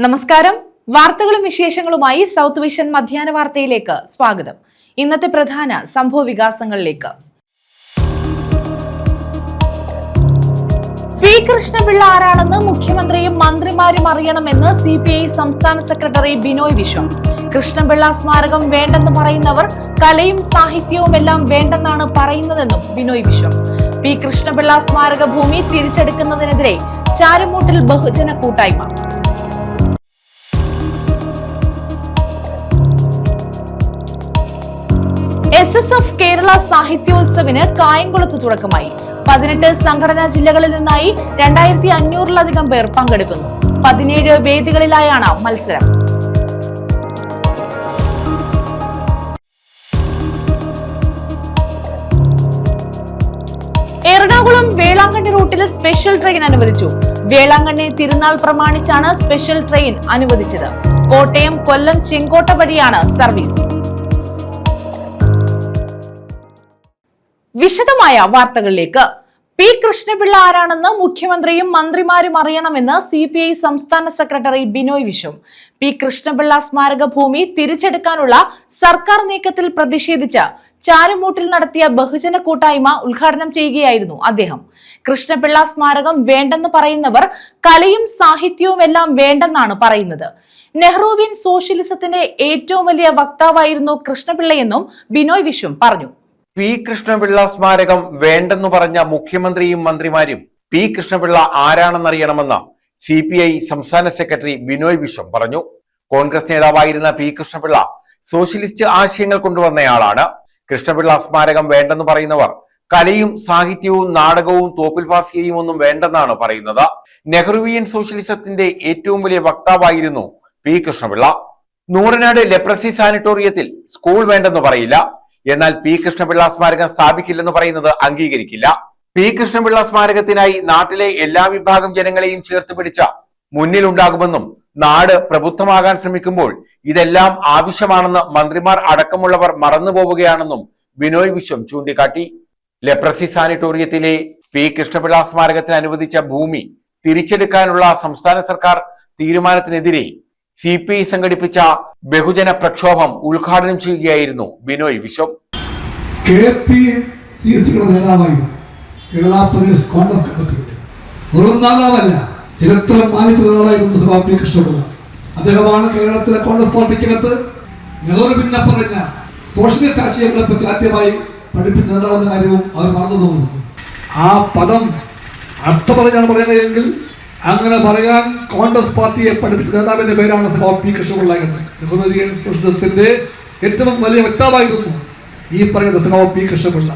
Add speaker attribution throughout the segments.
Speaker 1: നമസ്കാരം. വാർത്തകളും വിശേഷങ്ങളുമായി സൗത്ത് വിഷൻ മധ്യാഹ്ന വാർത്തയിലേക്ക് സ്വാഗതം. ഇന്നത്തെ പ്രധാന സംഭവ വികാസങ്ങളിലേക്ക്. പി കൃഷ്ണപിള്ള ആരാണെന്ന് മുഖ്യമന്ത്രിയും മന്ത്രിമാരും അറിയണമെന്ന് CPI സംസ്ഥാന സെക്രട്ടറി ബിനോയ് വിശ്വം. കൃഷ്ണപിള്ള സ്മാരകം വേണ്ടെന്ന് പറയുന്നവർ കലയും സാഹിത്യവും എല്ലാം വേണ്ടെന്നാണ് പറയുന്നതെന്നും ബിനോയ് വിശ്വം. പി കൃഷ്ണപിള്ള സ്മാരക ഭൂമി തിരിച്ചെടുക്കുന്നതിനെതിരെ ചാരുമൂട്ടിൽ ബഹുജന കൂട്ടായ്മ. SSF കേരള സാഹിത്യോത്സവിന് കായംകുളത്ത് തുടക്കമായി. 18 സംഘടനാ ജില്ലകളിൽ നിന്നായി 2500-ലധികം പേർ പങ്കെടുക്കുന്നു. 17 വേദികളിലായാണ് മത്സരം. എറണാകുളം വേളാങ്കണ്ണി റൂട്ടിൽ സ്പെഷ്യൽ ട്രെയിൻ അനുവദിച്ചു. വേളാങ്കണ്ണി തിരുനാൾ പ്രമാണിച്ചാണ് സ്പെഷ്യൽ ട്രെയിൻ അനുവദിച്ചത്. കോട്ടയം, കൊല്ലം, ചെങ്കോട്ട വഴിയാണ് സർവീസ്. വിശദമായ വാർത്തകളിലേക്ക്. പി കൃഷ്ണപിള്ള ആരാണെന്ന് മുഖ്യമന്ത്രിയും മന്ത്രിമാരും അറിയണമെന്ന് CPI സംസ്ഥാന സെക്രട്ടറി ബിനോയ് വിശ്വം. പി കൃഷ്ണപിള്ള സ്മാരക ഭൂമി തിരിച്ചെടുക്കാനുള്ള സർക്കാർ നീക്കത്തിൽ പ്രതിഷേധിച്ച് ചാരുമൂട്ടിൽ നടത്തിയ ബഹുജന കൂട്ടായ്മ ഉദ്ഘാടനം ചെയ്യുകയായിരുന്നു അദ്ദേഹം. കൃഷ്ണപിള്ള സ്മാരകം വേണ്ടെന്ന് പറയുന്നവർ കലയും സാഹിത്യവും എല്ലാം വേണ്ടെന്നാണ് പറയുന്നത്. നെഹ്റുവിയൻ സോഷ്യലിസത്തിന്റെ ഏറ്റവും വലിയ വക്താവായിരുന്നു കൃഷ്ണപിള്ളയെന്നും ബിനോയ് വിശ്വം പറഞ്ഞു.
Speaker 2: പി കൃഷ്ണപിള്ള സ്മാരകം വേണ്ടെന്നു പറഞ്ഞ മുഖ്യമന്ത്രിയും മന്ത്രിമാരും പി കൃഷ്ണപിള്ള ആരാണെന്നറിയണമെന്ന് CPI സംസ്ഥാന സെക്രട്ടറി ബിനോയ് വിശ്വം പറഞ്ഞു. കോൺഗ്രസ് നേതാവായിരുന്ന പി കൃഷ്ണപിള്ള സോഷ്യലിസ്റ്റ് ആശയങ്ങൾ കൊണ്ടുവന്നയാളാണ്. കൃഷ്ണപിള്ള സ്മാരകം വേണ്ടെന്ന് പറയുന്നവർ കലയും സാഹിത്യവും നാടകവും തോപ്പിൽഭാസിയയും ഒന്നും വേണ്ടെന്നാണ് പറയുന്നത്. നെഹ്റുവിയൻ സോഷ്യലിസത്തിന്റെ ഏറ്റവും വലിയ വക്താവായിരുന്നു പി കൃഷ്ണപിള്ള. നൂറനാട് ലെപ്രസി സാനിറ്റോറിയത്തിൽ സ്കൂൾ വേണ്ടെന്ന് പറയില്ല, എന്നാൽ പി കൃഷ്ണപിള്ള സ്മാരകം സ്ഥാപിക്കില്ലെന്ന് പറയുന്നത് അംഗീകരിക്കില്ല. പി കൃഷ്ണപിള്ള സ്മാരകത്തിനായി നാട്ടിലെ എല്ലാ വിഭാഗം ജനങ്ങളെയും ചേർത്ത് പിടിച്ച മുന്നിലുണ്ടാകുമെന്നും നാട് പ്രബുദ്ധമാകാൻ ശ്രമിക്കുമ്പോൾ ഇതെല്ലാം ആവശ്യമാണെന്ന് മന്ത്രിമാർ അടക്കമുള്ളവർ മറന്നുപോവുകയാണെന്നും ബിനോയ് വിശ്വം ചൂണ്ടിക്കാട്ടി. ലെപ്രസി സാനിറ്റോറിയത്തിലെ പി കൃഷ്ണപിള്ള സ്മാരകത്തിന് അനുവദിച്ച ഭൂമി തിരിച്ചെടുക്കാനുള്ള സംസ്ഥാന സർക്കാർ തീരുമാനത്തിനെതിരെ CPI സംഘടിപ്പിച്ച ബഹുജന പ്രക്ഷോഭം ഉദ്ഘാടനം ചെയ്യുകയായിരുന്നു ബിനോയ് വിശ്വം.
Speaker 3: ചരിത്രം മാനിച്ച നേതാവായിരുന്നു പി കൃഷ്ണപിള്ള. അദ്ദേഹമാണ് കേരളത്തിലെ കോൺഗ്രസ് പാർട്ടിക്കകത്ത് നെഹ്റു പിന്നെ പറഞ്ഞ സോഷ്യലിസ്റ്റ് ആശയങ്ങളെ പറ്റി ആദ്യമായി പഠിപ്പിച്ച നേതാവെന്ന കാര്യവും അവർ മറന്നു പോകുന്നു. ആ പദം അർത്ഥം പറഞ്ഞാണ് പറയുകയെങ്കിൽ അങ്ങനെ പറയാൻ കോൺഗ്രസ് പാർട്ടിയെ പഠിപ്പിച്ച നേതാവിന്റെ പേരാണ് പി കൃഷ്ണപിള്ള എന്ന്. നെഹ്റുവിയൻ സോഷ്യലിസത്തിന്റെ ഏറ്റവും വലിയ വക്താവായിരുന്നു ഈ പറയുന്ന പി കൃഷ്ണപിള്ള.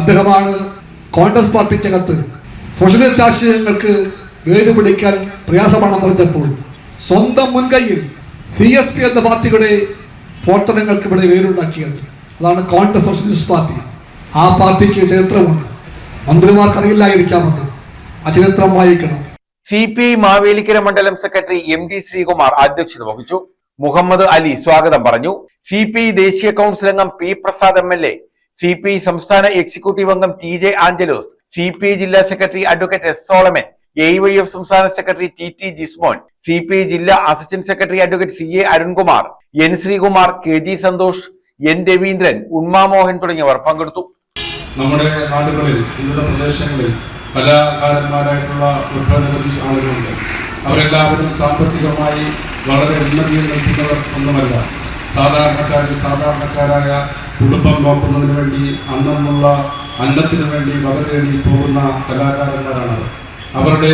Speaker 3: അദ്ദേഹമാണ് കോൺഗ്രസ് പാർട്ടിക്കകത്ത് സോഷ്യലിസ്റ്റ് ആശയങ്ങൾക്ക് വേര് പിടിക്കാൻ പ്രയാസമാണെന്ന് പറഞ്ഞപ്പോൾ സ്വന്തം മുൻകൈയിൽ CSP എന്ന പാർട്ടിയുടെ പ്രവർത്തനങ്ങൾക്ക് ഇവിടെ വേരുണ്ടാക്കിയത്. അതാണ് കോൺഗ്രസ് സോഷ്യലിസ്റ്റ് പാർട്ടി. ആ പാർട്ടിക്ക് ചരിത്രമുണ്ട്. മന്ത്രിമാർക്കറിയില്ലായിരിക്കാമത്. ആ ചരിത്രം വായിക്കണം.
Speaker 2: CPI മാവേലിക്കര മണ്ഡലം സെക്രട്ടറി MD ശ്രീകുമാർ അധ്യക്ഷത വഹിച്ചു. മുഹമ്മദ് അലി സ്വാഗതം പറഞ്ഞു. CPI ദേശീയ കൗൺസിൽ അംഗം P പ്രസാദ് MLA, CPI സംസ്ഥാന എക്സിക്യൂട്ടീവ് അംഗം TJ ആഞ്ചലോസ്, CPI ജില്ലാ secretary advocate S Solomon, AYF സംസ്ഥാന സെക്രട്ടറി TT ജിസ്മോൻ, CPI ജില്ലാ assistant secretary advocate CA Arunkumar, N Sreekumar, KG Santhosh, N Raveendran, Unma Mohan തുടങ്ങിയവർ പങ്കെടുത്തു.
Speaker 4: നമ്മുടെ നാടുകളിൽ, വിവിധ പ്രദേശങ്ങളിൽ കലാകാരന്മാരായിട്ടുള്ള ഒരുപാട് ആളുകളുണ്ട്. അവരെല്ലാവരും സാമ്പത്തികമായി വളരെ ഉന്നതിയിൽ നിൽക്കുന്നവർ ഒന്നുമല്ല. സാധാരണക്കാരായ കുടുംബം നോക്കുന്നതിന് വേണ്ടി അന്നുള്ള അന്നത്തിനു വേണ്ടി വക തേടി പോകുന്ന കലാകാരന്മാരാണ്. അവരുടെ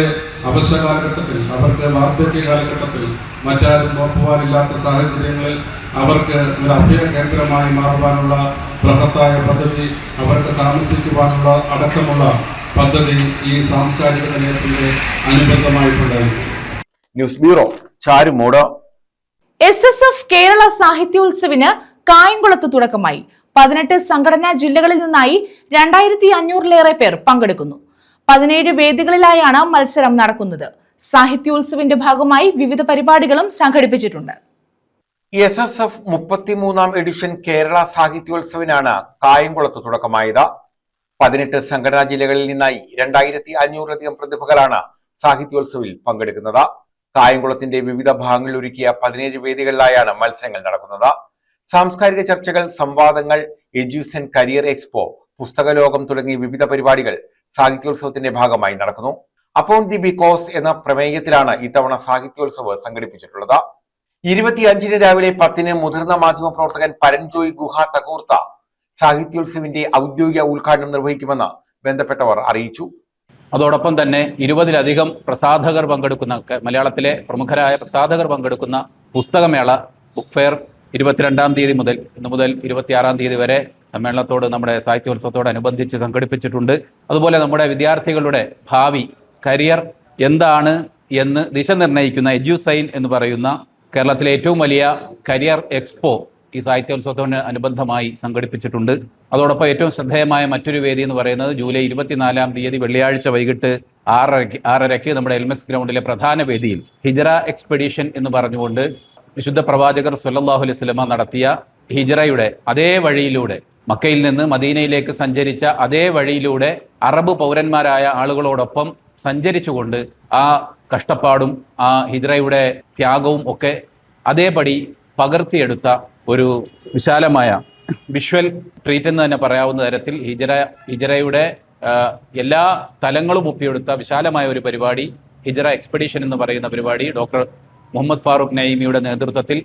Speaker 4: അവശ്യ കാലഘട്ടത്തിൽ, അവർക്ക് വാർദ്ധക്യ കാലഘട്ടത്തിൽ മറ്റാരും നോക്കുവാനില്ലാത്ത സാഹചര്യങ്ങളിൽ അവർക്ക് ഒരു അഭയ കേന്ദ്രമായി മാറുവാനുള്ള ബൃഹത്തായ പദ്ധതി, അവർക്ക് താമസിക്കുവാനുള്ള അടക്കമുള്ള പദ്ധതി ഈ സാംസ്കാരിക നിലയത്തിന്റെ അനുബന്ധമായിട്ടുണ്ടായിരുന്നു.
Speaker 2: News bureau, Charummood.
Speaker 1: SSF Kerala സാഹിത്യോത്സവിന് കായംകുളത്ത് തുടക്കമായി. 18 സംഘടനാ ജില്ലകളിൽ നിന്നായി 2500-ലേറെ പേർ പങ്കെടുക്കുന്നു. 17 വേദികളിലായാണ് മത്സരം നടക്കുന്നത്. സാഹിത്യോത്സവിന്റെ ഭാഗമായി വിവിധ പരിപാടികളും സംഘടിപ്പിച്ചിട്ടുണ്ട്.
Speaker 2: SSF 33-ാം എഡിഷൻ കേരള സാഹിത്യോത്സവിനാണ് കായംകുളത്ത് തുടക്കമായത്. 18 സംഘടനാ ജില്ലകളിൽ നിന്നായി 2500-ലധികം പ്രതിഭകളാണ് സാഹിത്യോത്സവിൽ പങ്കെടുക്കുന്നത്. കായംകുളത്തിന്റെ വിവിധ ഭാഗങ്ങളിൽ ഒരുക്കിയ 17 വേദികളിലായാണ് മത്സരങ്ങൾ നടക്കുന്നത്. സാംസ്കാരിക ചർച്ചകൾ, സംവാദങ്ങൾ, എഡ്യൂസൻ കരിയർ എക്സ്പോ, പുസ്തകലോകം തുടങ്ങി വിവിധ പരിപാടികൾ സാഹിത്യോത്സവത്തിന്റെ ഭാഗമായി നടക്കുന്നു. അപ്പോൺ ദി ബിക്കോസ് എന്ന പ്രമേയത്തിലാണ് ഇത്തവണ സാഹിത്യോത്സവ് സംഘടിപ്പിച്ചിട്ടുള്ളത്. 25-ന് രാവിലെ 10-ന് മുതിർന്ന മാധ്യമ പ്രവർത്തകൻ പരൻജോയ് ഗുഹ തകൂർത്ത സാഹിത്യോത്സവിന്റെ ഔദ്യോഗിക ഉദ്ഘാടനം നിർവഹിക്കുമെന്ന് ബന്ധപ്പെട്ടവർ അറിയിച്ചു.
Speaker 5: അതോടൊപ്പം തന്നെ 20-ലധികം പ്രസാധകർ പങ്കെടുക്കുന്ന, മലയാളത്തിലെ പ്രമുഖരായ പ്രസാധകർ പങ്കെടുക്കുന്ന പുസ്തകമേള ബുക്ക് ഫെയർ 22-ാം തീയതി മുതൽ ഇന്നു മുതൽ 26-ാം തീയതി വരെ സമ്മേളനത്തോട്, നമ്മുടെ സാഹിത്യോത്സവത്തോടനുബന്ധിച്ച് സംഘടിപ്പിച്ചിട്ടുണ്ട്. അതുപോലെ നമ്മുടെ വിദ്യാർത്ഥികളുടെ ഭാവി കരിയർ എന്താണ് എന്ന് ദിശ നിർണ്ണയിക്കുന്ന എഡ്യൂസൈൻ എന്ന് പറയുന്ന കേരളത്തിലെ ഏറ്റവും വലിയ കരിയർ എക്സ്പോ ഈ സാഹിത്യോത്സവത്തിന് അനുബന്ധമായി സംഘടിപ്പിച്ചിട്ടുണ്ട്. അതോടൊപ്പം ഏറ്റവും ശ്രദ്ധേയമായ മറ്റൊരു വേദി എന്ന് പറയുന്നത് ജൂലൈ 24-ാം തീയതി വെള്ളിയാഴ്ച വൈകിട്ട് 6:30 നമ്മുടെ എൽമെക്സ് ഗ്രൗണ്ടിലെ പ്രധാന വേദിയിൽ ഹിജറ എക്സ്പെഡീഷൻ എന്ന് പറഞ്ഞുകൊണ്ട് വിശുദ്ധ പ്രവാചകർ സ്വല്ലല്ലാഹു അലൈഹി വസല്ലമ നടത്തിയ ഹിജറയുടെ അതേ വഴിയിലൂടെ, മക്കയിൽ നിന്ന് മദീനയിലേക്ക് സഞ്ചരിച്ച അതേ വഴിയിലൂടെ അറബ് പൗരന്മാരായ ആളുകളോടൊപ്പം സഞ്ചരിച്ചുകൊണ്ട് ആ കഷ്ടപ്പാടും ആ ഹിജറയുടെ ത്യാഗവും ഒക്കെ അതേപടി പകർത്തിയെടുത്ത ഒരു വിശാലമായ വിഷ്വൽ ട്രീറ്റ് എന്ന് തന്നെ പറയാവുന്ന തരത്തിൽ ഹിജറയുടെ എല്ലാ തലങ്ങളും ഒപ്പിയെടുത്ത വിശാലമായ ഒരു പരിപാടി, ഹിജറ എക്സ്പെഡീഷൻ എന്ന് പറയുന്ന പരിപാടി ഡോക്ടർ മുഹമ്മദ് ഫാറൂഖ് നഈമിയുടെ നേതൃത്വത്തിൽ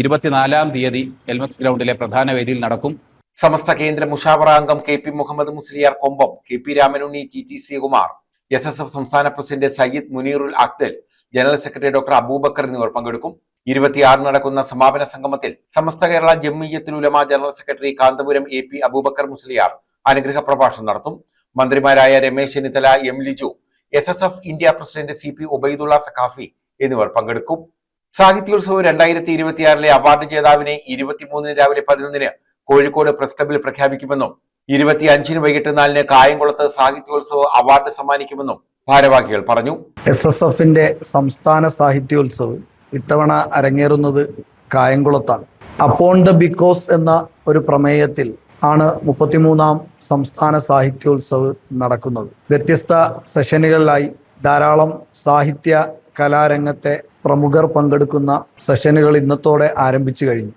Speaker 5: 24-ാം തീയതി എൽമെക്സ് ഗ്രൗണ്ടിലെ പ്രധാന വേദിയിൽ നടക്കും.
Speaker 2: സമസ്ത കേന്ദ്ര മുഷാവറ അംഗം KP Muhammad Musliyar Kombam, KP Ramanunni, TT Sreekumar, SSF സംസ്ഥാന president Sayyid Muneerul Akhtal, general secretary doctor Abubakar എന്നിവർ പങ്കെടുക്കും. 26 നടക്കുന്ന സമാപന സംഗമത്തിൽ Samastha Kerala Jamiyyathul Ulama general secretary Kanthapuram AP Abubakar Musliyar അനുഗ്രഹ പ്രഭാഷണം നടത്തും. മന്ത്രിമാരായ Ramesh Chennithala, M Liju, SSF India president CP Ubaidullah Saqafi എന്നിവർ പങ്കെടുക്കും. സാഹിത്യോത്സവ് 2026-ലെ അവാർഡ് ജേതാവിനെ 23-ന് രാവിലെ 11-ന് കോഴിക്കോട് പ്രസ് ക്ലബിൽ പ്രഖ്യാപിക്കുമെന്നും 25-ന് വൈകിട്ട് 4-ന് കായംകുളത്ത് സാഹിത്യോത്സവ് അവാർഡ് സമ്മാനിക്കുമെന്നും ഭാരവാഹികൾ പറഞ്ഞു.
Speaker 6: SSFന്റെ സംസ്ഥാന സാഹിത്യോത്സവ് ഇത്തവണ അരങ്ങേറുന്നത് കായംകുളത്താണ്. അപ്പോൺ ദ ബിക്കോസ് എന്ന ഒരു പ്രമേയത്തിൽ ആണ് 33-ാം സംസ്ഥാന സാഹിത്യോത്സവ് നടക്കുന്നത്. വ്യത്യസ്ത സെഷനുകളിലായി ധാരാളം സാഹിത്യ കലാരംഗത്തെ പ്രമുഖർ പങ്കെടുക്കുന്ന സെഷനുകൾ ഇന്നത്തോടെ ആരംഭിച്ചു കഴിഞ്ഞു.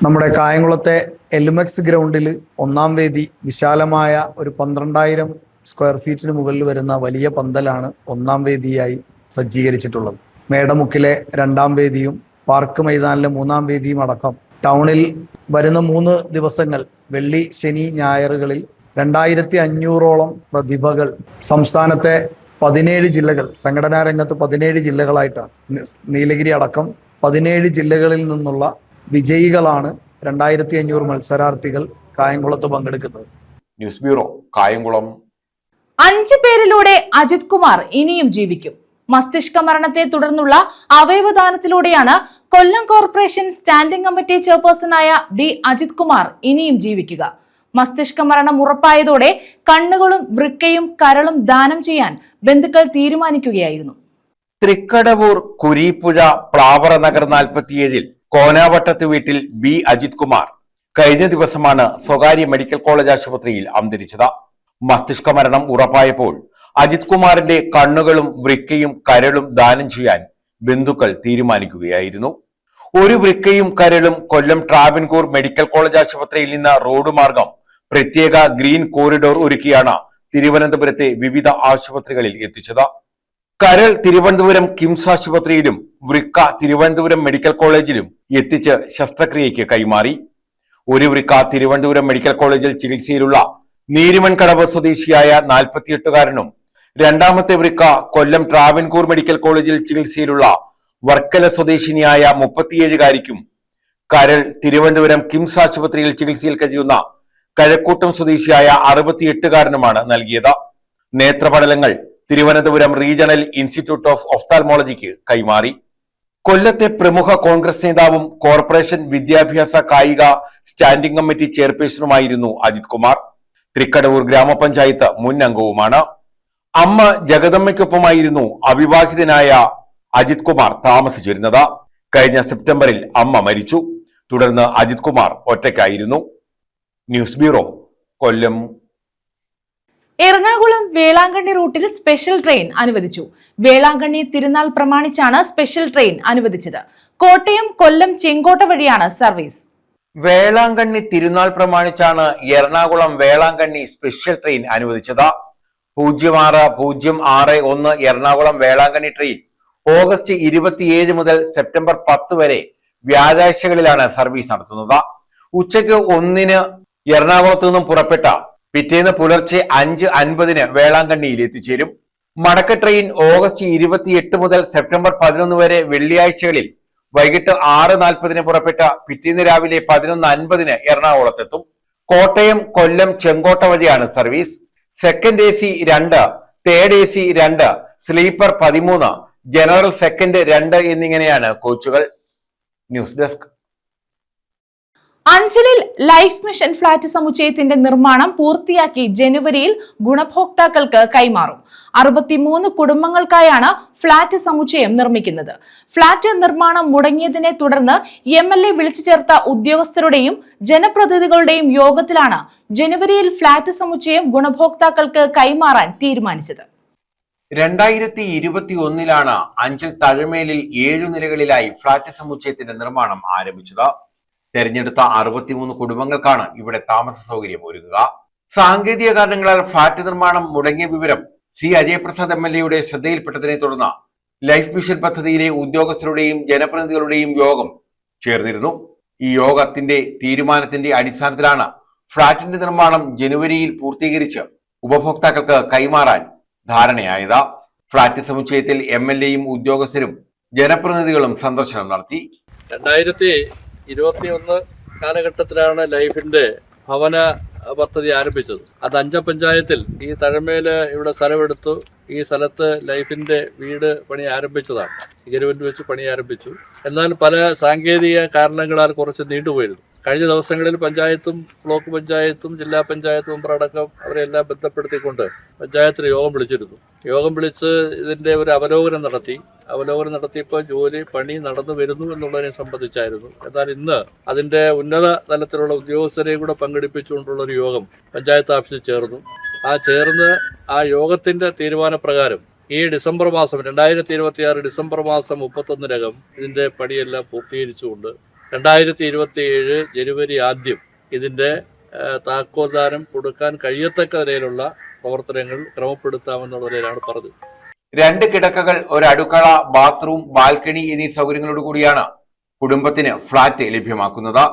Speaker 6: നമ്മുടെ കായംകുളത്തെ എൽമെക്സ് ഗ്രൗണ്ടിൽ 1-ാം വേദി വിശാലമായ ഒരു 12,000 സ്ക്വയർ ഫീറ്റിന് മുകളിൽ വരുന്ന വലിയ പന്തലാണ് 1-ാം വേദിയായി സജ്ജീകരിച്ചിട്ടുള്ളത്. മേടമുക്കിലെ 2-ാം വേദിയും പാർക്ക് മൈതാനിലെ 3-ാം വേദിയും അടക്കം ടൗണിൽ വരുന്ന 3 ദിവസങ്ങൾ വെള്ളി, ശനി, ഞായറുകളിൽ 2500ഓളം പ്രതിഭകൾ സംസ്ഥാനത്തെ 17 ജില്ലകൾ, സംഘടനാ രംഗത്ത് 17 ജില്ലകളായിട്ടാണ്, നീലഗിരി അടക്കം 17 ജില്ലകളിൽ നിന്നുള്ള വിജയികളാണ് 2500 മത്സരാർത്ഥികൾ കായംകുളത്ത് പങ്കെടുക്കുന്നത്.
Speaker 2: News bureau, Kayamkulam.
Speaker 1: 5 പേരിലൂടെ അജിത് കുമാർ ഇനിയും ജീവിക്കും. മസ്തിഷ്ക മരണത്തെ തുടർന്നുള്ള അവയവദാനത്തിലൂടെയാണ് കൊല്ലം കോർപ്പറേഷൻ സ്റ്റാൻഡിംഗ് കമ്മിറ്റി ചെയർപേഴ്സണായ B അജിത് കുമാർ ഇനിയും ജീവിക്കുക. മസ്തിഷ്ക മരണം ഉറപ്പായതോടെ കണ്ണുകളും വൃക്കയും കരളും ദാനം ചെയ്യാൻ ബന്ധുക്കൾ തീരുമാനിക്കുകയായിരുന്നു.
Speaker 2: തൃക്കടവൂർ കുരീപ്പുഴ പ്ലാവറ നഗർ 47-ൽ കോനാവട്ടത്ത് വീട്ടിൽ B അജിത് കുമാർ കഴിഞ്ഞ ദിവസമാണ് സ്വകാര്യ മെഡിക്കൽ കോളേജ് ആശുപത്രിയിൽ അന്തരിച്ചത്. മസ്തിഷ്ക മരണം ഉറപ്പായപ്പോൾ അജിത് കുമാറിന്റെ കണ്ണുകളും വൃക്കയും കരളും ദാനം ചെയ്യാൻ ബന്ധുക്കൾ തീരുമാനിക്കുകയായിരുന്നു. ഒരു വൃക്കയും കരളും കൊല്ലം ട്രാവൻകൂർ മെഡിക്കൽ കോളേജ് ആശുപത്രിയിൽ നിന്ന് റോഡ് മാർഗം പ്രത്യേക ഗ്രീൻ കോറിഡോർ ഒരുക്കിയാണ് തിരുവനന്തപുരത്തെ വിവിധ ആശുപത്രികളിൽ എത്തിച്ചത്. കരൾ തിരുവനന്തപുരം കിംസ് ആശുപത്രിയിലും വൃക്ക തിരുവനന്തപുരം മെഡിക്കൽ കോളേജിലും എത്തിച്ച് ശസ്ത്രക്രിയയ്ക്ക് കൈമാറി. ഒരു വൃക്ക തിരുവനന്തപുരം മെഡിക്കൽ കോളേജിൽ ചികിത്സയിലുള്ള നീരിമൺകടവ് സ്വദേശിയായ 48-കാരനും രണ്ടാമത്തെ വൃക്ക കൊല്ലം ട്രാവൻകൂർ മെഡിക്കൽ കോളേജിൽ ചികിത്സയിലുള്ള വർക്കല സ്വദേശിനിയായ 37-കാരിക്കും കരൾ തിരുവനന്തപുരം കിംസ് ആശുപത്രിയിൽ ചികിത്സയിൽ കഴിയുന്ന കഴക്കൂട്ടം സ്വദേശിയായ 68-കാരനുമാണ് നൽകിയത്. നേത്രപടലങ്ങൾ തിരുവനന്തപുരം റീജിയണൽ ഇൻസ്റ്റിറ്റ്യൂട്ട് ഓഫ് ഒഫ്താൽമോളജിക്ക് കൈമാറി. കൊല്ലത്തെ പ്രമുഖ കോൺഗ്രസ് നേതാവും കോർപ്പറേഷൻ വിദ്യാഭ്യാസ കായിക സ്റ്റാൻഡിംഗ് കമ്മിറ്റി ചെയർപേഴ്സണുമായിരുന്നു അജിത് കുമാർ. തൃക്കടവൂർ ഗ്രാമപഞ്ചായത്ത് മുൻ അംഗവുമാണ്. അമ്മ ജഗദമ്മയ്ക്കൊപ്പമായിരുന്നു അവിവാഹിതനായ അജിത് കുമാർ താമസിച്ചിരുന്നത്. കഴിഞ്ഞ സെപ്റ്റംബറിൽ അമ്മ മരിച്ചു. തുടർന്ന് അജിത് കുമാർ ഒറ്റയ്ക്കായിരുന്നു. ന്യൂസ് ബ്യൂറോ, കൊല്ലം.
Speaker 1: എറണാകുളം വേളാങ്കണ്ണി റൂട്ടിൽ സ്പെഷ്യൽ ട്രെയിൻ അനുവദിച്ചു. വേളാങ്കണ്ണി തിരുനാൾ പ്രമാണിച്ചാണ് സ്പെഷ്യൽ ട്രെയിൻ അനുവദിച്ചത്. കോട്ടയം, കൊല്ലം, ചെങ്കോട്ട വഴിയാണ് സർവീസ്.
Speaker 2: വേളാങ്കണ്ണി തിരുനാൾ പ്രമാണിച്ചാണ് എറണാകുളം വേളാങ്കണ്ണി സ്പെഷ്യൽ ട്രെയിൻ അനുവദിച്ചത്. 06-061 എറണാകുളം വേളാങ്കണ്ണി ട്രെയിൻ ഓഗസ്റ്റ് 27 മുതൽ സെപ്റ്റംബർ 10 വരെ വ്യാഴാഴ്ചകളിലാണ് സർവീസ് നടത്തുന്നത്. ഉച്ചയ്ക്ക് 1-ന് എറണാകുളത്തു നിന്നും പുറപ്പെട്ട പിറ്റേന്ന് പുലർച്ചെ 5:50 വേളാങ്കണ്ണിയിൽ എത്തിച്ചേരും. മടക്ക ട്രെയിൻ ഓഗസ്റ്റ് 28 മുതൽ സെപ്റ്റംബർ 11 വരെ വെള്ളിയാഴ്ചകളിൽ വൈകിട്ട് 6:40 പുറപ്പെട്ട പിറ്റേന്ന് രാവിലെ 11:50 എറണാകുളത്തെത്തും. കോട്ടയം, കൊല്ലം, ചെങ്കോട്ട വഴിയാണ് service. Second AC 2, third AC 2, sleeper 13, general second 2 എന്നിങ്ങനെയാണ് കോച്ചുകൾ. News desk.
Speaker 1: അഞ്ചലിൽ ലൈഫ് മിഷൻ ഫ്ളാറ്റ് സമുച്ചയത്തിന്റെ നിർമ്മാണം പൂർത്തിയാക്കി ജനുവരിയിൽ ഗുണഭോക്താക്കൾക്ക് കൈമാറും. 63 കുടുംബങ്ങൾക്കായാണ് ഫ്ളാറ്റ് സമുച്ചയം നിർമ്മിക്കുന്നത്. ഫ്ളാറ്റ് നിർമ്മാണം മുടങ്ങിയതിനെ തുടർന്ന് MLA വിളിച്ചു ചേർത്ത ഉദ്യോഗസ്ഥരുടെയും ജനപ്രതിനിധികളുടെയും യോഗത്തിലാണ് ജനുവരിയിൽ ഫ്ളാറ്റ് സമുച്ചയം ഗുണഭോക്താക്കൾക്ക് കൈമാറാൻ തീരുമാനിച്ചത്.
Speaker 2: 2021 അഞ്ചൽ തഴമേലിൽ 7 നിലകളിലായി ഫ്ളാറ്റ് സമുച്ചയത്തിന്റെ നിർമ്മാണം ആരംഭിച്ചത്. തെരഞ്ഞെടുത്ത 63 കുടുംബങ്ങൾക്കാണ് ഇവിടെ താമസ സൗകര്യം ഒരുക്കുക. സാങ്കേതിക കാരണങ്ങളാൽ ഫ്ളാറ്റ് നിർമ്മാണം മുടങ്ങിയ വിവരം C. അജയപ്രസാദ് MLA ശ്രദ്ധയിൽപ്പെട്ടതിനെ തുടർന്ന് ലൈഫ് മിഷൻ പദ്ധതിയിലെ ഉദ്യോഗസ്ഥരുടെയും ജനപ്രതിനിധികളുടെയും യോഗം ചേർന്നിരുന്നു. ഈ യോഗത്തിന്റെ തീരുമാനത്തിന്റെ അടിസ്ഥാനത്തിലാണ് ഫ്ളാറ്റിന്റെ നിർമ്മാണം ജനുവരിയിൽ പൂർത്തീകരിച്ച് ഉപഭോക്താക്കൾക്ക് കൈമാറാൻ ധാരണയായത്. ഫ്ളാറ്റ് സമുച്ചയത്തിൽ MLAയും ഉദ്യോഗസ്ഥരും ജനപ്രതിനിധികളും സന്ദർശനം നടത്തി.
Speaker 7: 2021 കാലഘട്ടത്തിലാണ് ലൈഫിന്റെ ഭവന പദ്ധതി ആരംഭിച്ചത്. അത് അഞ്ചൽ പഞ്ചായത്തിൽ ഈ തഴമേല് ഇവിടെ സ്ഥലമെടുത്തു. ഈ സ്ഥലത്ത് ലൈഫിന്റെ വീട് പണി ആരംഭിച്ചതാണ്. ഗരുവന്റ് വെച്ച് പണി ആരംഭിച്ചു. എന്നാൽ പല സാങ്കേതിക കാരണങ്ങളാൽ കുറച്ച് നീണ്ടുപോയിരുന്നു. കഴിഞ്ഞ ദിവസങ്ങളിൽ പഞ്ചായത്തും ബ്ലോക്ക് പഞ്ചായത്തും ജില്ലാ പഞ്ചായത്ത് മെമ്പറടക്കം അവരെല്ലാം ബന്ധപ്പെടുത്തിക്കൊണ്ട് പഞ്ചായത്തിന് യോഗം വിളിച്ചിരുന്നു. യോഗം വിളിച്ച് ഇതിന്റെ ഒരു അവലോകനം നടത്തിയപ്പോൾ പണി നടന്നു വരുന്നു എന്നുള്ളതിനെ സംബന്ധിച്ചായിരുന്നു. എന്നാൽ ഇന്ന് അതിന്റെ ഉന്നത തലത്തിലുള്ള ഉദ്യോഗസ്ഥരെയും കൂടെ പങ്കെടുപ്പിച്ചുകൊണ്ടുള്ള ഒരു യോഗം പഞ്ചായത്ത് ഓഫീസിൽ ചേർന്നു. ആ യോഗത്തിന്റെ തീരുമാനപ്രകാരം ഈ ഡിസംബർ മാസം 2026 ഡിസംബർ മാസം 31-നകം ഇതിന്റെ പണിയെല്ലാം പൂർത്തീകരിച്ചുകൊണ്ട് 2027 ജനുവരി ആദ്യം ഇതിന്റെ താക്കോൽദാനം കൊടുക്കാൻ കഴിയത്തക്ക നിലയിലുള്ള പ്രവർത്തനങ്ങൾ ക്രമപ്പെടുത്താമെന്നുള്ള നിലയിലാണ് പറഞ്ഞത്.
Speaker 2: 2 കിടക്കകൾ, ഒരു അടുക്കള, ബാത്റൂം, ബാൽക്കണി എന്നീ സൗകര്യങ്ങളോട് കൂടിയാണ് കുടുംബത്തിന് ഫ്ളാറ്റ് ലഭ്യമാക്കുന്നത്.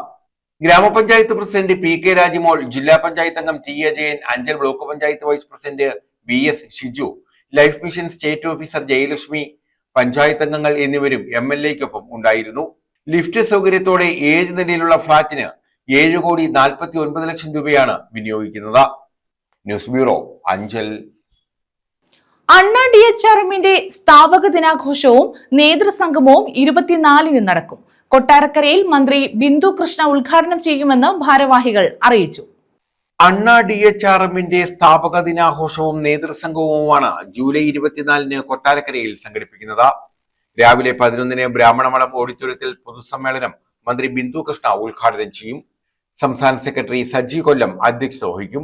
Speaker 2: ഗ്രാമപഞ്ചായത്ത് പ്രസിഡന്റ് PK രാജിമോൾ, ജില്ലാ പഞ്ചായത്ത് അംഗം T. Ajayan, Anchal block panchayat vice president BS Shiju, life mission state officer Jayalakshmi, panchayat അംഗങ്ങൾ എന്നിവരും MLAയ്ക്കൊപ്പം ഉണ്ടായിരുന്നു. ലിഫ്റ്റ് സൗകര്യത്തോടെ 7 നിലയിലുള്ള ഫ്ളാറ്റിന് 7,49 ലക്ഷം രൂപയാണ് വിനിയോഗിക്കുന്നത്. News bureau, Anchal.
Speaker 1: അണ്ണാ DHRMന്റെ സ്ഥാപക ദിനാഘോഷവും നേതൃസംഗമവും 24-ന് നടക്കും. കൊട്ടാരക്കരയിൽ മന്ത്രി ബിന്ദു കൃഷ്ണ ഉദ്ഘാടനം ചെയ്യുമെന്ന് ഭാരവാഹികൾ അറിയിച്ചു.
Speaker 2: അണ്ണാ DHRMന്റെ സ്ഥാപക ദിനാഘോഷവും നേതൃസംഗമവുമാണ് ജൂലൈ 24-ന് കൊട്ടാരക്കരയിൽ സംഘടിപ്പിക്കുന്നത്. രാവിലെ 11-ന് ബ്രാഹ്മണമഠം ഓഡിറ്റോറിയത്തിൽ പൊതുസമ്മേളനം മന്ത്രി ബിന്ദു കൃഷ്ണ ഉദ്ഘാടനം ചെയ്യും. സംസ്ഥാന സെക്രട്ടറി സജി കൊല്ലം അധ്യക്ഷത വഹിക്കും.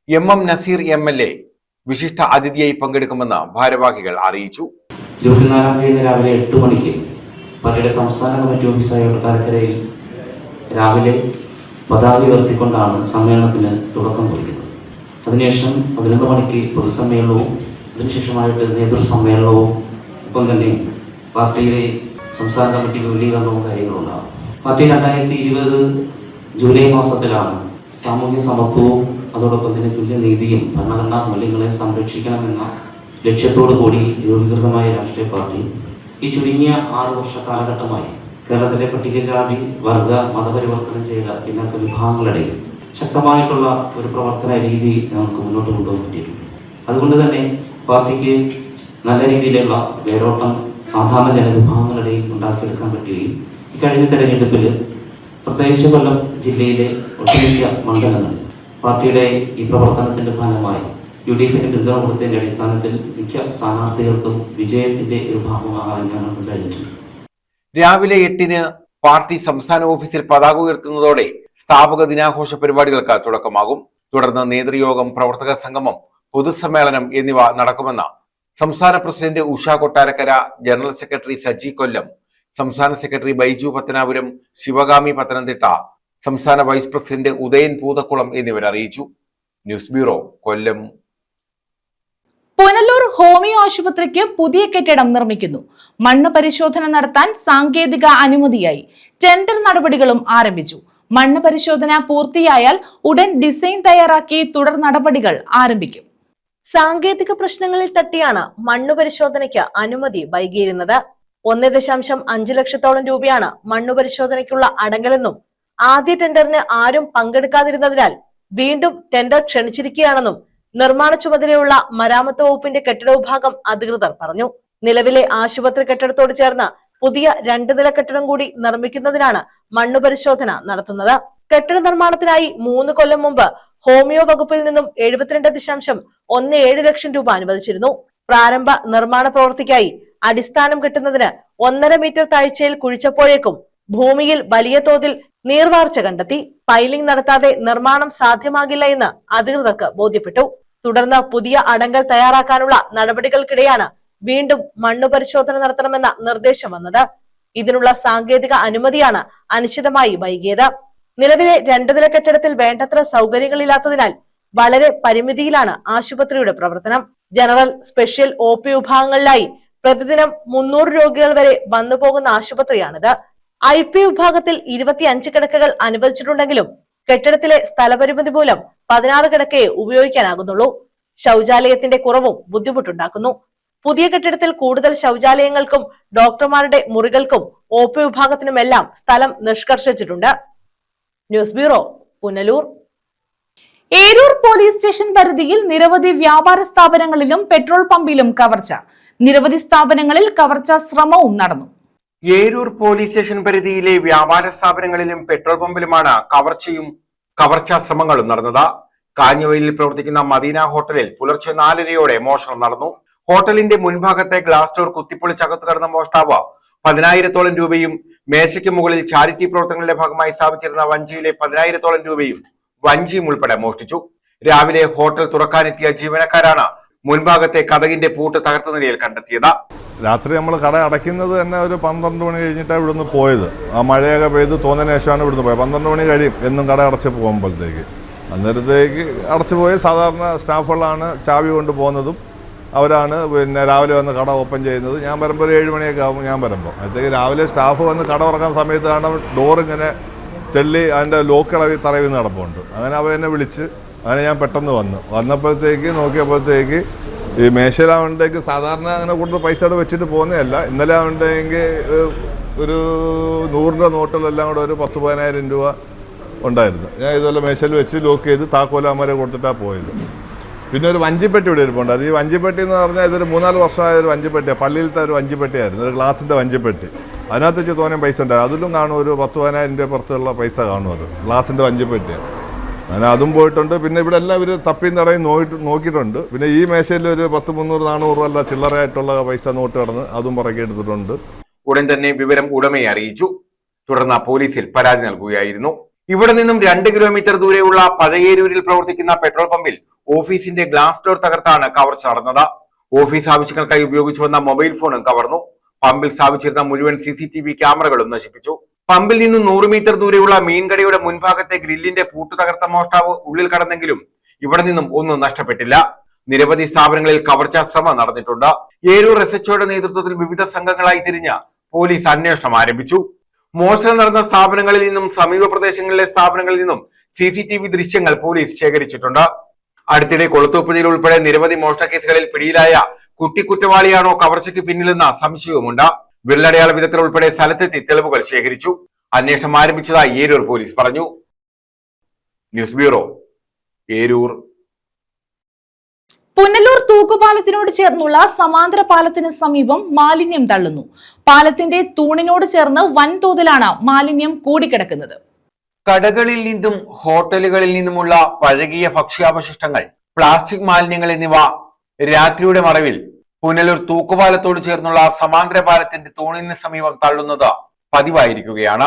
Speaker 2: MM നസീർ MLA വിശിഷ്ട അതിഥിയായി പങ്കെടുക്കുമെന്ന് ഭാരവാഹികൾ അറിയിച്ചു.
Speaker 8: 24-ാം തീയതി രാവിലെ 8 മണിക്ക് പാർട്ടിയുടെ സംസ്ഥാന കമ്മിറ്റി ഓഫീസായ കൊട്ടാരക്കരയിൽ രാവിലെ പതാക ഉയർത്തിക്കൊണ്ടാണ് സമ്മേളനത്തിന് തുടക്കം കുറിക്കുന്നത്. അതിനുശേഷം 11 മണിക്ക് പൊതുസമ്മേളനവും അതിനുശേഷമായിട്ട് നേതൃസമ്മേളനവും ഒപ്പം തന്നെ പാർട്ടിയുടെ സംസ്ഥാന കമ്മിറ്റി വിപുലീകരണവും കാര്യങ്ങളുണ്ടാകും. പാർട്ടി 2020 ജൂലൈ മാസത്തിലാണ് സാമൂഹ്യ സമത്വവും അതോടൊപ്പം തന്നെ തുല്യനീതിയും ഭരണഘടനാ മൂല്യങ്ങളെ സംരക്ഷിക്കണമെന്ന ലക്ഷ്യത്തോടു കൂടി രൂപീകൃതമായ രാഷ്ട്രീയ പാർട്ടി ഈ ചുരുങ്ങിയ 6 വർഷ കാലഘട്ടമായി കേരളത്തിലെ പട്ടികജാതി വർഗ മതപരിവർത്തനം ചെയ്ത പിന്നോക്ക വിഭാഗങ്ങളുടെ ശക്തമായിട്ടുള്ള ഒരു പ്രവർത്തന രീതി നമുക്ക് മുന്നോട്ട് കൊണ്ടുപോകാൻ പറ്റിയിട്ടുണ്ട്. അതുകൊണ്ട് തന്നെ പാർട്ടിക്ക് നല്ല രീതിയിലുള്ള വേരോട്ടം സാധാരണ ജനവിഭാഗങ്ങളുടെയും ഉണ്ടാക്കിയെടുക്കാൻ പറ്റുകയും ഇക്കഴിഞ്ഞ തെരഞ്ഞെടുപ്പിൽ പ്രത്യേകിച്ച് കൊല്ലം ജില്ലയിലെ ഒട്ടുമിക്ക മണ്ഡലങ്ങളിൽ പാർട്ടിയുടെ ഈ പ്രവർത്തനത്തിന്റെ ഫലമായി UDFിന് പിന്തുണ കൊടുത്തതിന്റെ അടിസ്ഥാനത്തിൽ മിക്ക സ്ഥാനാർത്ഥികൾക്കും വിജയത്തിന്റെ ഒരു ഭാഗമാകാൻ ഞങ്ങൾക്ക് കഴിഞ്ഞിട്ടുണ്ട്.
Speaker 2: രാവിലെ 8-ന് പാർട്ടി സംസ്ഥാന ഓഫീസിൽ പതാക ഉയർത്തുന്നതോടെ സ്ഥാപക ദിനാഘോഷ പരിപാടികൾക്ക് തുടക്കമാകും. തുടർന്ന് നേതൃയോഗം, പ്രവർത്തക സംഗമം, പൊതുസമ്മേളനം എന്നിവ നടക്കുമെന്ന് സംസ്ഥാന president Usha Kottarakkara, general secretary Saji Kollam, സംസ്ഥാന സെക്രട്ടറി ബൈജു പത്തനാപുരം, ശിവഗാമി പത്തനംതിട്ട, സംസ്ഥാന വൈസ് പ്രസിഡന്റ് ഉദയൻ പൂതക്കുളം എന്നിവർ അറിയിച്ചു. News bureau, Kollam.
Speaker 1: Punalur homeo ആശുപത്രിക്ക് പുതിയ കെട്ടിടം നിർമ്മിക്കുന്നു. മണ്ണ് പരിശോധന നടത്താൻ സാങ്കേതിക അനുമതിയായി. ടെൻഡർ നടപടികളും ആരംഭിച്ചു. മണ്ണ് പരിശോധന പൂർത്തിയായാൽ ഉടൻ ഡിസൈൻ തയ്യാറാക്കി തുടർ നടപടികൾ ആരംഭിക്കും.
Speaker 9: സാങ്കേതിക പ്രശ്നങ്ങളിൽ തട്ടിയാണ് മണ്ണ് പരിശോധനയ്ക്ക് അനുമതി വൈകിയിരുന്നത്. 1.5 ലക്ഷത്തോളം രൂപയാണ് മണ്ണ് പരിശോധനയ്ക്കുള്ള അടങ്കലെന്നും ആദ്യ ടെൻഡറിന് ആരും പങ്കെടുക്കാതിരുന്നതിനാൽ വീണ്ടും ടെൻഡർ ക്ഷണിച്ചിരിക്കുകയാണെന്നും നിർമ്മാണ ചുമതലയുള്ള മരാമത്ത് വകുപ്പിന്റെ കെട്ടിട വിഭാഗം അധികൃതർ പറഞ്ഞു. നിലവിലെ ആശുപത്രി കെട്ടിടത്തോട് ചേർന്ന് പുതിയ 2 നില കെട്ടിടം കൂടി നിർമ്മിക്കുന്നതിനാണ് മണ്ണ് പരിശോധന നടത്തുന്നത്. കെട്ടിട നിർമ്മാണത്തിനായി 3 കൊല്ലം മുമ്പ് ഹോമിയോ വകുപ്പിൽ നിന്നും 72.17 ലക്ഷം രൂപ അനുവദിച്ചിരുന്നു. പ്രാരംഭ നിർമ്മാണ പ്രവൃത്തിക്കായി അടിസ്ഥാനം കെട്ടുന്നതിന് 1.5 മീറ്റർ താഴ്ചയിൽ കുഴിച്ചപ്പോഴേക്കും ഭൂമിയിൽ വലിയ തോതിൽ നീർവാർച്ച കണ്ടെത്തി. പൈലിംഗ് നടത്താതെ നിർമ്മാണം സാധ്യമാകില്ല എന്ന് അധികൃതർക്ക് ബോധ്യപ്പെട്ടു. തുടർന്ന് പുതിയ അടങ്കൽ തയ്യാറാക്കാനുള്ള നടപടികൾക്കിടെയാണ് വീണ്ടും മണ്ണ് പരിശോധന നടത്തണമെന്ന നിർദ്ദേശം വന്നത്. ഇതിനുള്ള സാങ്കേതിക അനുമതിയാണ് അനിശ്ചിതമായി വൈകിയത്. നിലവിലെ 2 നില കെട്ടിടത്തിൽ വേണ്ടത്ര സൗകര്യങ്ങളില്ലാത്തതിനാൽ വളരെ പരിമിതിയിലാണ് ആശുപത്രിയുടെ പ്രവർത്തനം. ജനറൽ, സ്പെഷ്യൽ OP വിഭാഗങ്ങളിലായി പ്രതിദിനം 300 രോഗികൾ വരെ വന്നു പോകുന്ന ആശുപത്രിയാണിത്. IP വിഭാഗത്തിൽ 25 കിടക്കകൾ അനുവദിച്ചിട്ടുണ്ടെങ്കിലും കെട്ടിടത്തിലെ സ്ഥലപരിമിതി മൂലം 16 കിടക്കയെ ഉപയോഗിക്കാനാകുന്നുള്ളൂ. ശൗചാലയത്തിന്റെ കുറവും ബുദ്ധിമുട്ടുണ്ടാക്കുന്നു. പുതിയ കെട്ടിടത്തിൽ കൂടുതൽ ശൗചാലയങ്ങൾക്കും ഡോക്ടർമാരുടെ മുറികൾക്കും OP വിഭാഗത്തിനുമെല്ലാം സ്ഥലം നിഷ്കർഷിച്ചിട്ടുണ്ട്. News bureau, Punalur.
Speaker 1: Eroor police station പരിധിയിൽ നിരവധി വ്യാപാര സ്ഥാപനങ്ങളിലും പെട്രോൾ പമ്പിലും കവർച്ച. നിരവധി സ്ഥാപനങ്ങളിൽ കവർച്ചാ ശ്രമവും നടന്നു.
Speaker 2: ഏരൂർ പോലീസ് സ്റ്റേഷൻ പരിധിയിലെ വ്യാപാര സ്ഥാപനങ്ങളിലും പെട്രോൾ പമ്പിലുമാണ് കവർച്ചയും കവർച്ചാ ശ്രമങ്ങളും നടന്നത്. കാഞ്ഞവയലിൽ പ്രവർത്തിക്കുന്ന മദീന ഹോട്ടലിൽ പുലർച്ചെ 4:30 മോഷണം നടന്നു. ഹോട്ടലിന്റെ മുൻഭാഗത്തെ ഗ്ലാസ് ഡോർ കുത്തിപ്പൊളിച്ചകത്ത് കടന്ന മോഷ്ടാവ് 10,000-ഓളം രൂപയും മേശയ്ക്ക് മുകളിൽ ചാരിറ്റി പ്രവർത്തനങ്ങളുടെ ഭാഗമായി സ്ഥാപിച്ചിരുന്ന വഞ്ചിയിലെ 10,000-ഓളം രൂപയും വഞ്ചിയും ഉൾപ്പെടെ മോഷ്ടിച്ചു. രാവിലെ ഹോട്ടൽ തുറക്കാനെത്തിയ ജീവനക്കാരാണ് മുൻഭാഗത്തെ കതകിന്റെ പൂട്ട് തകർത്ത നിലയിൽ കണ്ടെത്തിയത്.
Speaker 10: രാത്രി നമ്മൾ കട അടയ്ക്കുന്നത് തന്നെ ഒരു 12 മണി കഴിഞ്ഞിട്ടാണ് ഇവിടുന്ന് പോയത്. ആ മഴയൊക്കെ പെയ്ത് തോന്നിയതിനു ശേഷമാണ് ഇവിടുന്ന് പോയത്. 12 മണി കഴിയും എന്നും കട അടച്ച് പോകുമ്പോഴത്തേക്ക്. അന്നേരത്തേക്ക് അടച്ചു പോയ സാധാരണ സ്റ്റാഫുകളാണ് ചാവി കൊണ്ട് പോകുന്നതും അവരാണ് പിന്നെ രാവിലെ വന്ന് കട ഓപ്പൺ ചെയ്യുന്നത്. ഞാൻ വരുമ്പോൾ 7 മണിയൊക്കെ ആകും ഞാൻ വരുമ്പോൾ. അപ്പോഴത്തേക്ക് രാവിലെ സ്റ്റാഫ് വന്ന് കട തുറക്കാൻ സമയത്ത് കാരണം ഡോറിങ്ങനെ തെള്ളി അതിൻ്റെ ലോക്കിളവി തറവിൽ നടപ്പുണ്ട്. അങ്ങനെ അവ എന്നെ വിളിച്ച് അങ്ങനെ ഞാൻ പെട്ടെന്ന് വന്നപ്പോഴത്തേക്ക് നോക്കിയപ്പോഴത്തേക്ക് ഈ മേശയിലാവുമ്പോഴത്തേക്ക് സാധാരണ അങ്ങനെ കൂടുതൽ പൈസ അവിടെ വെച്ചിട്ട് പോകുന്നതല്ല. ഇന്നലെ ആവുമ്പോഴത്തേക്ക് ഒരു 100 രൂപ നോട്ടിലെല്ലാം കൂടെ ഒരു 10-15,000 രൂപ ഉണ്ടായിരുന്നു. ഞാൻ ഇതുപോലെ മേശയിൽ വെച്ച് ലോക്ക് ചെയ്ത് താക്കോലാമാരെ കൊടുത്തിട്ടാണ് പോയത്. പിന്നെ ഒരു വഞ്ചിപ്പെട്ടി ഇവിടെ ഇരിപ്പുണ്ട്. അത് ഈ വഞ്ചിപ്പെട്ടി എന്ന് പറഞ്ഞാൽ ഇതൊരു 3-4 വർഷമായ ഒരു വഞ്ചിപ്പെട്ടിയാണ്. പള്ളിയിലത്തെ ഒരു വഞ്ചിപ്പെട്ടിയായിരുന്നു, ഒരു ഗ്ലാസിൻ്റെ വഞ്ചിപ്പെട്ടി. അതിനകത്ത് വെച്ച് തോന്നിയ പൈസ ഉണ്ടായിരുന്നു. അതിലും കാണും ഒരു 10-15,000 രൂപ പുറത്തുള്ള പൈസ കാണും. അത് ഗ്ലാസിൻ്റെ വഞ്ചിപ്പെട്ടിയാണ്. അങ്ങനെ അതും പോയിട്ടുണ്ട്. പിന്നെ ഇവിടെ എല്ലാം ഇവർ തപ്പിയും തടയും നോക്കിയിട്ടുണ്ട്. പിന്നെ ഈ മേശയിൽ ഒരു 10-300-400 അല്ല ചില്ലറയായിട്ടുള്ള പൈസ നോട്ട് കടന്ന് അതും പറക്കിയെടുത്തിട്ടുണ്ട്.
Speaker 2: ഉടൻ തന്നെ വിവരം ഉടമയെ അറിയിച്ചു. തുടർന്ന് പോലീസിൽ പരാതി നൽകുകയായിരുന്നു. ഇവിടെ നിന്നും 2 കിലോമീറ്റർ ദൂരെയുള്ള പഴയേരൂരിൽ പ്രവർത്തിക്കുന്ന പെട്രോൾ പമ്പിൽ ഓഫീസിന്റെ ഗ്ലാസ് ഡോർ തകർത്താണ് കവർച്ച നടന്നത്. ഓഫീസ് ആവശ്യങ്ങൾക്കായി ഉപയോഗിച്ചു വന്ന മൊബൈൽ ഫോണും കവർന്നു. പമ്പിൽ സ്ഥാപിച്ചിരുന്ന മുഴുവൻ CCTV ക്യാമറകളും നശിപ്പിച്ചു. പമ്പിൽ നിന്നും 100 മീറ്റർ ദൂരെയുള്ള മീൻകടയുടെ മുൻഭാഗത്തെ ഗ്രില്ലിന്റെ പൂട്ട് തകർത്ത മോഷ്ടാവ് ഉള്ളിൽ കടന്നെങ്കിലും ഇവിടെ നിന്നും ഒന്നും നഷ്ടപ്പെട്ടില്ല. നിരവധി സ്ഥാപനങ്ങളിൽ കവർച്ചാ ശ്രമം നടന്നിട്ടുണ്ട്. ഏരൂർ SHOയുടെ നേതൃത്വത്തിൽ വിവിധ സംഘങ്ങളായി തിരിഞ്ഞ് പോലീസ് അന്വേഷണം ആരംഭിച്ചു. മോഷണം നടന്ന സ്ഥാപനങ്ങളിൽ നിന്നും സമീപ പ്രദേശങ്ങളിലെ സ്ഥാപനങ്ങളിൽ നിന്നും CCTV ദൃശ്യങ്ങൾ പോലീസ് ശേഖരിച്ചിട്ടുണ്ട്. അടുത്തിടെ കൊളത്തൂപ്പുഴയിൽ ഉൾപ്പെടെ നിരവധി മോഷണ കേസുകളിൽ പിടിയിലായ കുറ്റവാളിയാണോ കവർച്ചയ്ക്ക് പിന്നിലെന്ന സംശയവുമുണ്ട്. വിരലടയാള വിദഗ്ധർ ഉൾപ്പെടെ സ്ഥലത്തെത്തി തെളിവുകൾ ശേഖരിച്ചു. അന്വേഷണം ആരംഭിച്ചതായി ഏരൂർ പോലീസ് പറഞ്ഞു. News bureau, Eroor.
Speaker 1: പുനലൂർ തൂക്കുപാലത്തിനോട് ചേർന്നുള്ള സമാന്തര പാലത്തിന് സമീപം മാലിന്യം തള്ളുന്നു. പാലത്തിന്റെ തൂണിനോട് ചേർന്ന് വൻതോതിലാണ് മാലിന്യം കൂടിക്കിടക്കുന്നത്.
Speaker 2: കടകളിൽ നിന്നും ഹോട്ടലുകളിൽ നിന്നുമുള്ള പഴകിയ ഭക്ഷ്യാവശിഷ്ടങ്ങൾ, പ്ലാസ്റ്റിക് മാലിന്യങ്ങൾ എന്നിവ രാത്രിയുടെ മറവിൽ പുനലൂർ തൂക്കുപാലത്തോട് ചേർന്നുള്ള സമാന്തര പാലത്തിന്റെ തൂണിന് സമീപം തള്ളുന്നത് പതിവായിരിക്കുകയാണ്.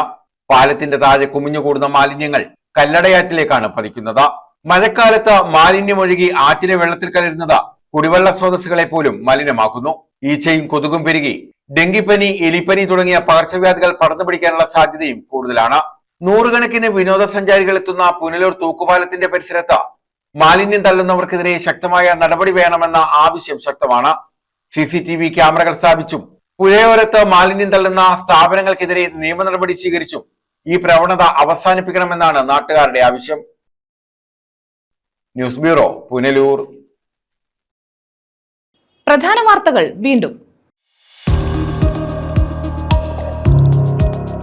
Speaker 2: പാലത്തിന്റെ താഴെ കുമിഞ്ഞുകൂടുന്ന മാലിന്യങ്ങൾ കല്ലടയാറ്റിലേക്കാണ് പതിക്കുന്നത്. മഴക്കാലത്ത് മാലിന്യമൊഴുകി ആറ്റിലെ വെള്ളത്തിൽ കലരുന്നത് കുടിവെള്ള സ്രോതസ്സുകളെ പോലും മലിനമാക്കുന്നു. ഈച്ചയും കൊതുകും പെരുകി ഡെങ്കിപ്പനി, എലിപ്പനി തുടങ്ങിയ പകർച്ചവ്യാധികൾ പടർന്നു പിടിക്കാനുള്ള സാധ്യതയും കൂടുതലാണ്. നൂറുകണക്കിന് വിനോദസഞ്ചാരികൾ എത്തുന്ന പുനലൂർ തൂക്കുപാലത്തിന്റെ പരിസരത്ത് മാലിന്യം തള്ളുന്നവർക്കെതിരെ ശക്തമായ നടപടി വേണമെന്ന ആവശ്യം ശക്തമാണ്. CCTV ക്യാമറകൾ സ്ഥാപിച്ചും പുഴയോരത്ത് മാലിന്യം തള്ളുന്ന സ്ഥാപനങ്ങൾക്കെതിരെ നിയമ നടപടി സ്വീകരിച്ചും ഈ പ്രവണത അവസാനിപ്പിക്കണമെന്നാണ് നാട്ടുകാരുടെ ആവശ്യം. News bureau, Punalur.
Speaker 1: പ്രധാന വാർത്തകൾ വീണ്ടും.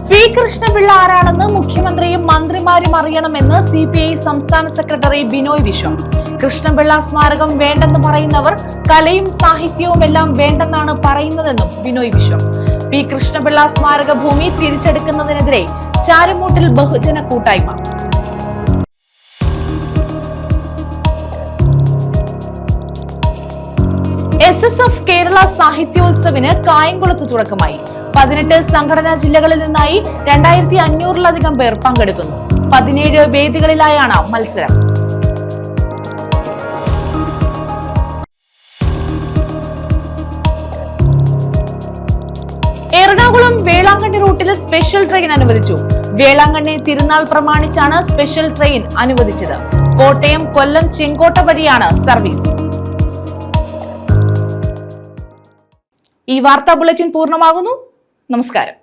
Speaker 1: പി കൃഷ്ണപിള്ള ആരാണെന്ന് മുഖ്യമന്ത്രിയും മന്ത്രിമാരും അറിയണമെന്ന് CPI സംസ്ഥാന സെക്രട്ടറി ബിനോയ് വിശ്വം. കൃഷ്ണപിള്ള സ്മാരകം വേണ്ടെന്ന് പറയുന്നവർ കലയും സാഹിത്യവും എല്ലാം വേണ്ടെന്നാണ് പറയുന്നതെന്നും ബിനോയ് വിശ്വം. പി കൃഷ്ണപിള്ള സ്മാരക ഭൂമി തിരിച്ചെടുക്കുന്നതിനെതിരെ ചാരമൂട്ടിൽ ബഹുജന കൂട്ടായ്മ. SSF കേരള സാഹിത്യോത്സവിന് കായംകുളത്ത് തുടക്കമായി. 18 സംഘടനാ ജില്ലകളിൽ നിന്നായി 2500-ലധികം പേർ പങ്കെടുക്കുന്നു. 17 വേദികളിലായാണ് മത്സരം. എറണാകുളം വേളാങ്കണ്ണി റൂട്ടിൽ സ്പെഷ്യൽ ട്രെയിൻ അനുവദിച്ചു. വേളാങ്കണ്ണി തിരുനാൾ പ്രമാണിച്ചാണ് സ്പെഷ്യൽ ട്രെയിൻ അനുവദിച്ചത്. കോട്ടയം, കൊല്ലം, ചെങ്കോട്ട വഴിയാണ് സർവീസ്. ഈ വാർത്താ ബുള്ളറ്റിൻ പൂർണ്ണമാകുന്നു. നമസ്കാരം.